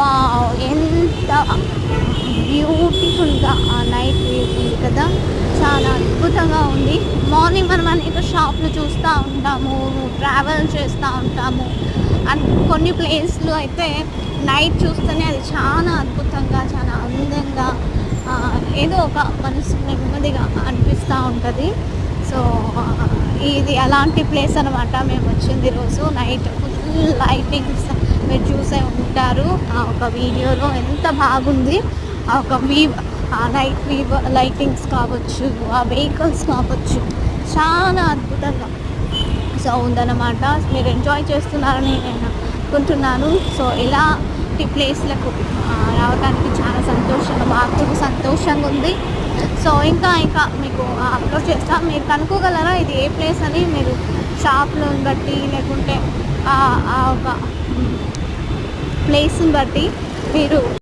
Wow! ఎంత బ్యూటిఫుల్‌గా ఆ నైట్ వ్యూ ఉంది కదా! చాలా అద్భుతంగా ఉంది. మార్నింగ్ మనం అనేక షాపులు చూస్తూ ఉంటాము, ట్రావెల్ చేస్తూ ఉంటాము. అండ్ కొన్ని ప్లేస్‌లు అయితే నైట్ చూస్తేనే అది చాలా అద్భుతంగా, చాలా అందంగా ఏదో ఒక మనసు నెమ్మదిగా అనిపిస్తూ ఉంటది. సో, ఇది అలాంటి ప్లేస్ అనమాట మేము వచ్చింది ఈరోజు. నైట్ ఫుల్ లైటింగ్స్ మీరు చూసే ఉంటారు. ఆ ఒక వీడియోలో ఎంత బాగుంది. ఆ ఒక ఆ నైట్ లైటింగ్స్ కావచ్చు, ఆ వెహికల్స్ కావచ్చు, చాలా అద్భుతంగా సో ఉందన్నమాట. మీరు ఎంజాయ్ చేస్తున్నారని నేను అనుకుంటున్నాను. సో ఇలాంటి ప్లేస్‌లకు రావడానికి చాలా సంతోషంగా, మాకు కూడా సంతోషంగా ఉంది. సో ఇంకా మీకు అప్లోడ్ చేస్తా. మీరు కనుక్కోగలరా ఇది ఏ ప్లేస్ అని? మీరు షాప్‌లను బట్టి లేకుంటే ఆ ఒక ప్లేస్‌ని బట్టి మీరు